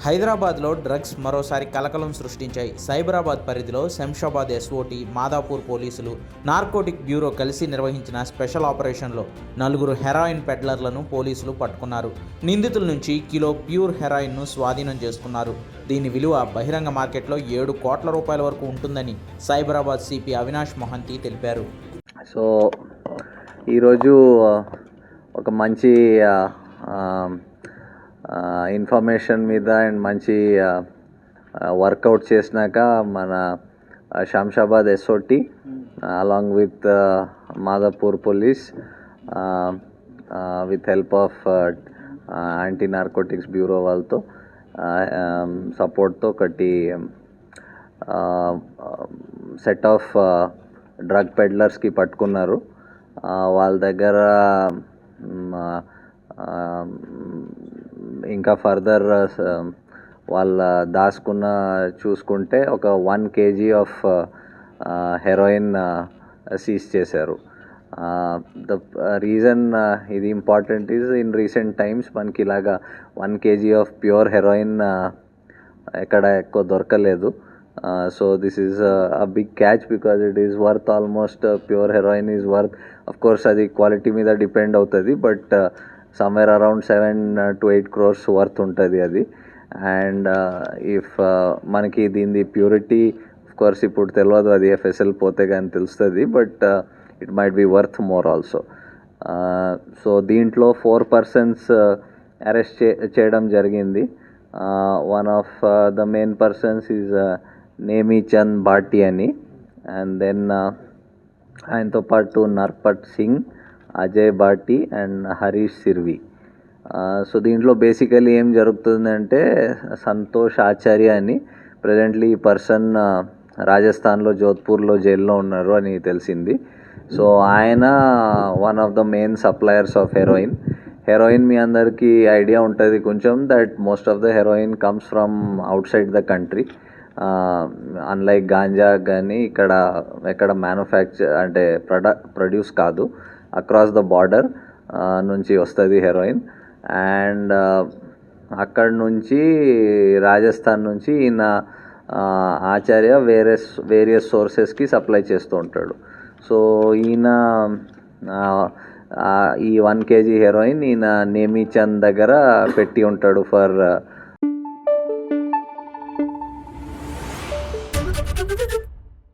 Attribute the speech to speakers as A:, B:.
A: హైదరాబాద్లో డ్రగ్స్ మరోసారి కలకలం సృష్టించాయి. సైబరాబాద్ పరిధిలో శంషాబాద్ ఎస్ఓటీ, మాదాపూర్ పోలీసులు, నార్కోటిక్ బ్యూరో కలిసి నిర్వహించిన స్పెషల్ ఆపరేషన్లో 4 హెరాయిన్ పెడ్లర్లను పోలీసులు పట్టుకున్నారు. నిందితుల నుంచి కిలో ప్యూర్ హెరాయిన్ను స్వాధీనం చేసుకున్నారు. దీని విలువ బహిరంగ మార్కెట్లో 7 కోట్ల రూపాయల వరకు ఉంటుందని సైబరాబాద్ సిపి అవినాష్ మొహంతి తెలిపారు.
B: సో ఈరోజు ఒక మంచి ఇన్ఫర్మేషన్ మీద అండ్ మంచి వర్కౌట్ చేసినాక మన Shamshabad SOT along with Madhapur police with help of anti narcotics bureau వాళ్ళతో సపోర్ట్తో ఒకటి సెట్ ఆఫ్ డ్రగ్ పెడ్లర్స్కి పట్టుకున్నారు. వాళ్ళ దగ్గర ఇంకా ఫర్దర్ వాళ్ళ దాచుకున్న చూసుకుంటే ఒక 1 kg ఆఫ్ హెరోయిన్ సీజ్ చేశారు. ద రీజన్ ఇది important is in recent times మనకి ఇలాగా 1 kg ఆఫ్ ప్యూర్ హెరోయిన్ ఎక్కడ ఎక్కువ దొరకలేదు. So this is a big catch because it is worth almost pure heroin is worth, of course అది quality మీద depend అవుతుంది, but somewhere around 7 to 8 crores worth ఉంటుంది అది. అండ్ ఇఫ్ మనకి దీని ప్యూరిటీ ఆఫ్ కోర్స్ ఇప్పుడు తెలియదు, అది FSL పోతే కానీ తెలుస్తుంది, but it might be worth more also. So దీంట్లో 4 persons అరెస్ట్ చేయడం జరిగింది. One of the main persons is Nemichand Bhati అని, అండ్ దెన్ ఆయనతో పాటు నర్పట్ సింగ్, అజయ్ భాటి అండ్ హరీష్ సిర్వి. సో దీంట్లో బేసికలీ ఏం జరుగుతుందంటే సంతోష్ ఆచార్య అని ప్రజెంట్లీ ఈ పర్సన్ రాజస్థాన్లో జోధ్పూర్లో జైల్లో ఉన్నారు అని తెలిసింది. సో ఆయన one of the main suppliers of heroin మీ అందరికీ ఐడియా ఉంటుంది కొంచెం, that most of the heroin comes from outside the country. Unlike ganja కానీ ఎక్కడ మ్యానుఫ్యాక్చర్ అంటే ప్రొడ్యూస్ కాదు, అక్రాస్ ద బార్డర్ నుంచి వస్తుంది హెరోయిన్. అండ్ అక్కడ నుంచి రాజస్థాన్ నుంచి ఈయన ఆచార్య వేరియస్ సోర్సెస్కి సప్లై చేస్తూ ఉంటాడు. సో ఈయన ఈ 1 kg హెరోయిన్ ఈయన నేమీచంద్ దగ్గర పెట్టి ఉంటాడు ఫర్